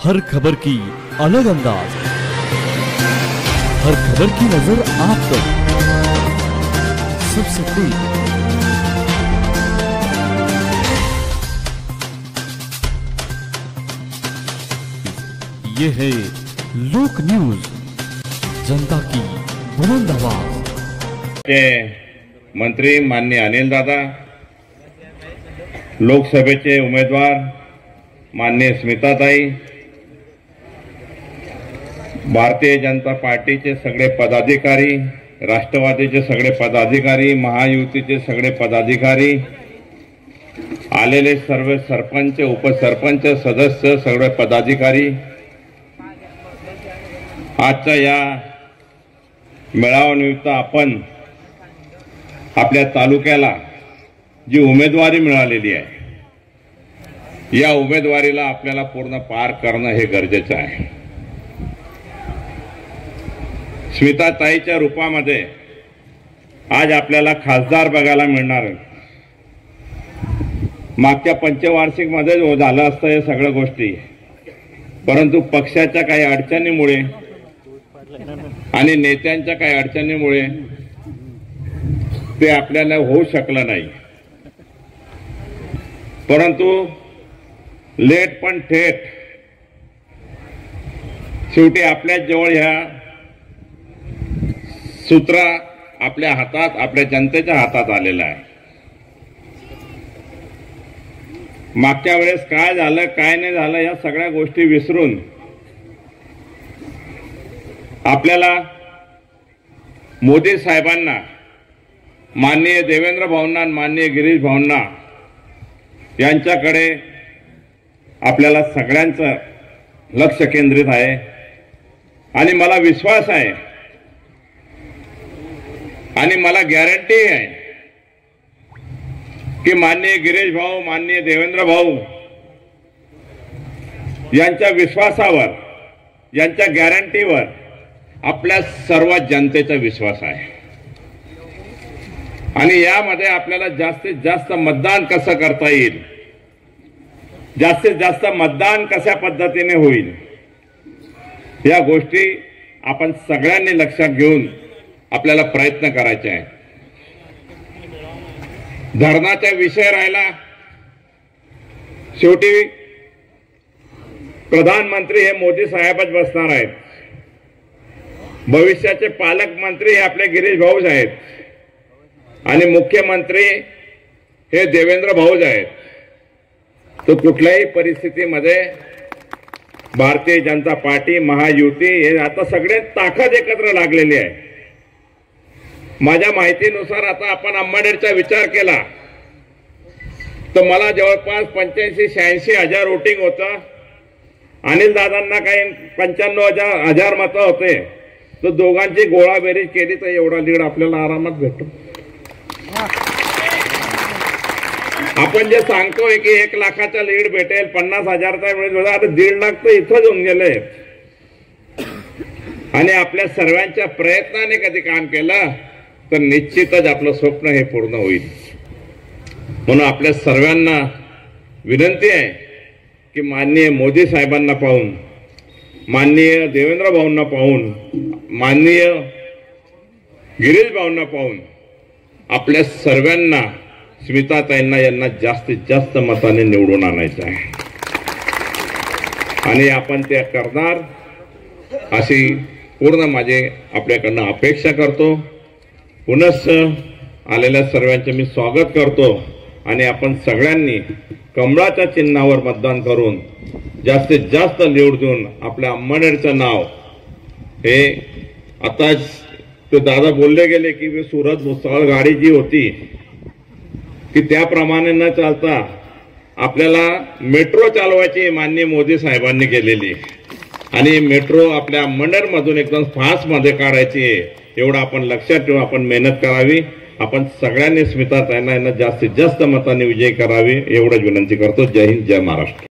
हर खबर की अलग अंदाज, हर खबर की नजर आप तक सबसे तेज। ये है लोक न्यूज, जनता की बुलंद आवाज। मंत्री माननीय अनिल दादा, लोकसभेचे उमेदवार माननीय स्मिताताई, भारतीय जनता पार्टीचे सगळे पदाधिकारी, राष्ट्रवादीचे सगळे पदाधिकारी, महायुतीचे सगळे पदाधिकारी, आलेले सर्व सरपंच, उपसरपंच, सदस्य, सगळे पदाधिकारी, आजच्या या मेळाव्यानिमित्त आपण आपल्या तालुक्याला जी उमेदवारी मिळालेली आहे, या उमेदवारीला आपल्याला पूर्ण पार करणं हे गरजेचं आहे। स्मिताताईच्या रूपामध्ये आज आपल्याला खासदार बघायला मिळणार आहे। मागच्या पंचवार्षिक मध्ये झालं असतं हे सगळ्या गोष्टी, परंतु पक्षाच्या काही अडचणीमुळे आणि नेत्यांच्या काही अडचणीमुळे ते आपल्याला होऊ शकलं नाही। परंतु लेट पण थेट शेवटी आपल्या जवळ ह्या सूत्र आपल्या हातात, आपल्या जनतेच्या हातात आलेलं आहे। मागच्या वेळेस काय झालं काय नाही झालं या सगळ्या गोष्टी विसरून आपल्याला मोदी साहेबांना, माननीय देवेंद्र भाऊंना, माननीय गिरीश भाऊंना यांच्याकडे आपल्याला सगळ्यांचं लक्ष केंद्रित आहे। आणि मला विश्वास आहे आणि मला गॅरंटी आहे की माननीय गिरीश भाऊ, माननीय देवेंद्र भाऊ यांच्या विश्वासावर, यांच्या गॅरंटीवर आपल्या सर्व जनतेचा विश्वास आहे। आणि यामध्ये आपल्याला जास्तीत जास्त मतदान कसं करता येईल, जास्तीत जास्त मतदान कशा पद्धतीने होईल, या गोष्टी आपण सगळ्यांनी लक्षात घेऊन आपल्याला प्रयत्न करायचे आहे। धरणाचा विषय राहिला, शेवटी प्रधानमंत्री हे मोदी साहेबच बसणार आहेत, भविष्याचे पालकमंत्री हे आपले गिरीश भाऊच आहेत आणि मुख्यमंत्री हे देवेंद्र भाऊच आहेत। तो कुठल्याही परिस्थितीमध्ये भारतीय जनता पार्टी, महायुती हे आता सगळे ताकद एकत्र लागलेली आहे। माझ्या माहितीनुसार आता आपण अंबाडेरचा विचार केला तर मला जवळपास 85-86 हजार वोटिंग होतं। अनिल दादांना काही 95,000 मतं होते, तर दोघांची गोळाबेरीज केली तर एवढा लीड आपल्याला आरामात भेटतो। आपण जे सांगतोय की 1 लाखाचा लीड भेटेल, 50,000चा मिळेल, आता 1.5 लाख तर इथंच होऊन गेले। आणि आपल्या सर्वांच्या प्रयत्नाने कधी काम केलं तर निश्चितच आपलं स्वप्न हे पूर्ण होईल। म्हणून आपल्या सर्वांना विनंती आहे की माननीय मोदी साहेबांना पाहून, माननीय देवेंद्र भाऊंना पाहून, माननीय गिरीश भाऊंना पाहून आपल्या सर्वांना, स्मिताताईंना यांना जास्तीत जास्त मताने निवडून आणायचं आहे। आणि आपण ते करणार अशी पूर्ण माझे आपल्याकडनं अपेक्षा करतो। पुनश्च आलेल्या सर्वांचे मी स्वागत करतो आणि आपण सगळ्यांनी कमळाच्या चिन्हावर मतदान करून जास्तीत जास्त लीड देऊन आपल्या अंबाडेरचं नाव हे, आता ते दादा बोलले गेले की सुरत भुसावळ गाडी जी होती की त्याप्रमाणे न चालता आपल्याला मेट्रो चालवायची माननीय मोदी साहेबांनी केलेली, आणि मेट्रो आपल्या अंबाडेरमधून एकदम फास्ट मध्ये काढायची। एवढं आपण लक्षात ठेवून आपण मेहनत करावी। आपण सगळ्यांनी स्मिताताईंना जास्तीत जास्त मतांनी विजयी करावी एवढंच विनंती करतो। जय हिंद, जय महाराष्ट्र।